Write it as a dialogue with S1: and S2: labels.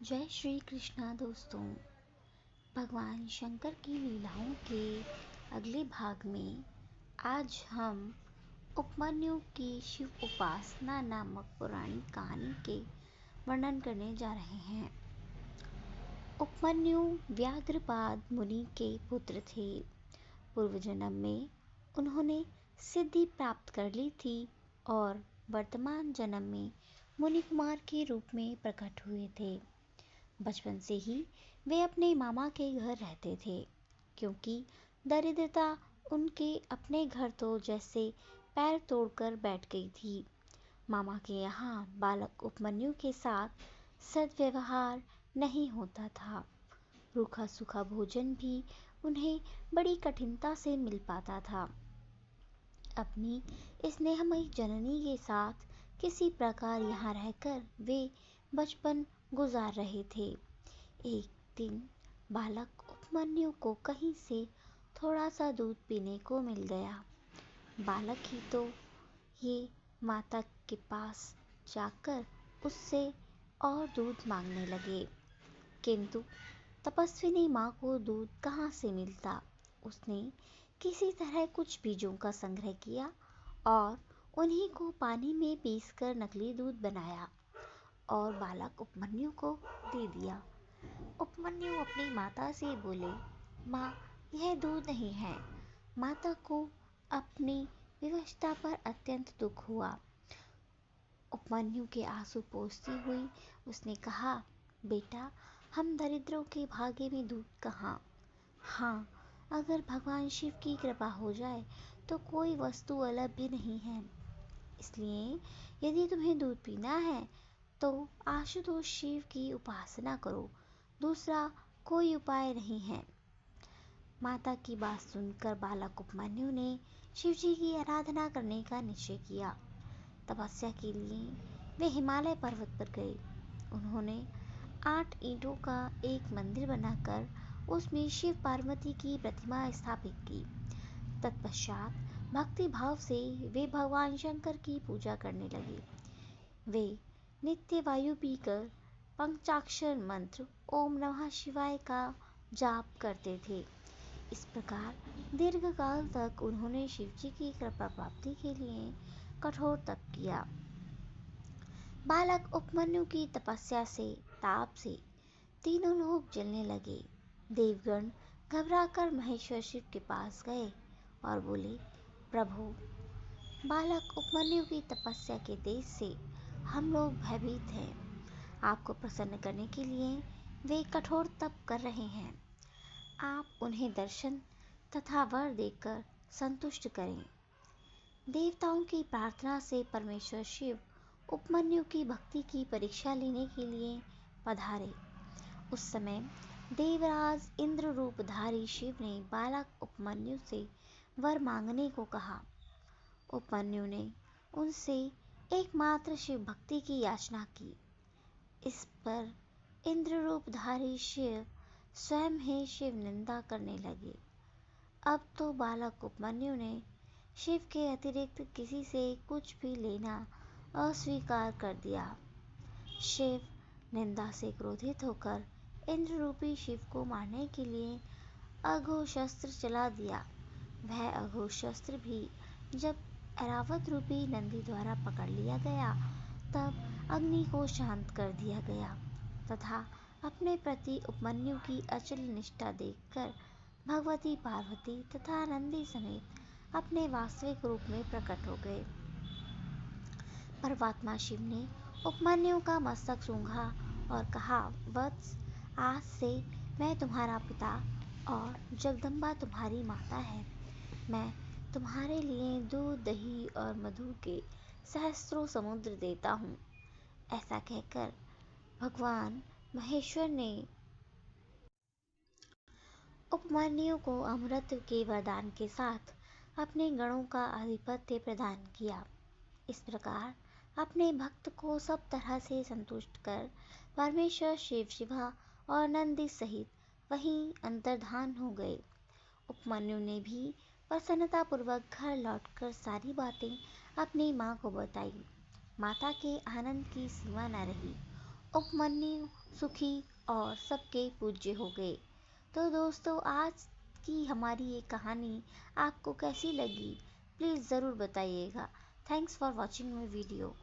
S1: जय श्री कृष्णा दोस्तों। भगवान शंकर की लीलाओं के अगले भाग में आज हम उपमन्यु की शिव उपासना नामक पौराणिक कहानी के वर्णन करने जा रहे हैं। उपमन्यु व्याघ्रपाद मुनि के पुत्र थे। पूर्व जन्म में उन्होंने सिद्धि प्राप्त कर ली थी और वर्तमान जन्म में मुनि कुमार के रूप में प्रकट हुए थे। बचपन से ही वे अपने मामा के घर रहते थे, क्योंकि दरिद्रता उनके अपने घर तो जैसे पैर तोड़कर बैठ गई थी। मामा के यहाँ बालक उपमन्यु के साथ सद्व्यवहार नहीं होता था। रूखा सूखा भोजन भी उन्हें बड़ी कठिनता से मिल पाता था। अपनी स्नेहमयी जननी के साथ किसी प्रकार यहाँ रहकर वे बचपन गुजार रहे थे। एक दिन बालक उपमन्यु को कहीं से थोड़ा सा दूध पीने को मिल गया। बालक ही तो ये माता के पास जाकर उससे और दूध मांगने लगे, किंतु तपस्विनी माँ को दूध कहाँ से मिलता। उसने किसी तरह कुछ बीजों का संग्रह किया और उन्हीं को पानी में पीसकर नकली दूध बनाया और बालक उपमन्यु को दे दिया। उपमन्यु अपनी माता से बोले, माँ, यह दूध नहीं है। माता को अपनी विवशता पर अत्यंत दुख हुआ। उपमन्यु के आंसू पोंछती हुई उसने कहा, बेटा, हम दरिद्रों के भाग्य में दूध कहाँ। हाँ, अगर भगवान शिव की कृपा हो जाए तो कोई वस्तु अलभ्य नहीं है। इसलिए यदि तुम्हें दूध पीना है तो आशुतोष शिव की उपासना करो, दूसरा कोई उपाय नहीं है। माता की बात सुनकर बालक उपमन्यु ने शिवजी की आराधना करने का निश्चय किया। तपस्या के लिए वे हिमालय पर्वत पर गए। उन्होंने 8 ईंटों का एक मंदिर बनाकर उसमें शिव पार्वती की प्रतिमा स्थापित की। तत्पश्चात भक्ति भाव से वे भगवान शंकर की पूजा करने लगे। वे नित्य वायु पीकर पंचाक्षर मंत्र ओम नमः शिवाय का जाप करते थे। इस प्रकार दीर्घ काल तक उन्होंने शिवजी की कृपा प्राप्ति के लिए कठोर तप किया। बालक उपमन्यु की तपस्या से ताप से तीनों लोग जलने लगे। देवगण घबराकर महेश्वर शिव के पास गए और बोले, प्रभु, बालक उपमन्यु की तपस्या के तेज से हम लोग भयभीत हैं। आपको प्रसन्न करने के लिए वे कठोर तप कर रहे हैं। आप उन्हें दर्शन तथा वर देकर संतुष्ट करें। देवताओं की प्रार्थना से परमेश्वर शिव उपमन्यु की भक्ति की परीक्षा लेने के लिए पधारे। उस समय देवराज इंद्र रूपधारी शिव ने बालक उपमन्यु से वर मांगने को कहा। उपमन्यु ने उनसे एकमात्र शिव भक्ति की याचना की। इस पर इंद्र रूपधारी शिव स्वयं ही शिव निंदा करने लगे। अब तो बालक उपमन्यु ने शिव के अतिरिक्त किसी से कुछ भी लेना अस्वीकार कर दिया। शिव निंदा से क्रोधित होकर इंद्र रूपी शिव को मारने के लिए अघोषस्त्र चला दिया। वह अघोषस्त्र भी जब ऐरावत रूपी नंदी द्वारा पकड़ लिया गया तब अग्नि को शांत कर दिया गया तथा अपने प्रति उपमन्यु की अचल निष्ठा देखकर भगवती पार्वती तथा नंदी समेत अपने वास्तविक रूप में प्रकट हो गए। परमात्मा शिव ने उपमन्यु का मस्तक सूंघा और कहा, वत्स, आज से मैं तुम्हारा पिता और जगदम्बा तुम्हारी माता है। मैं तुम्हारे लिए दूध, दही और मधु के सहस्त्रों समुद्र देता हूँ। ऐसा कहकर भगवान महेश्वर ने उपमन्यु को अमृत के वरदान के साथ अपने गणों का आधिपत्य प्रदान किया। इस प्रकार अपने भक्त को सब तरह से संतुष्ट कर परमेश्वर शिव, शिवा और नंदी सहित वहीं अंतर्धान हो गए। उपमन्यु ने भी प्रसन्नता पूर्वक घर लौटकर सारी बातें अपनी माँ को बताई। माता के आनंद की सीमा न रही। उपमन्यु सुखी और सबके पूज्य हो गए। तो दोस्तों, आज की हमारी ये कहानी आपको कैसी लगी, प्लीज़ ज़रूर बताइएगा। Thanks for watching my video.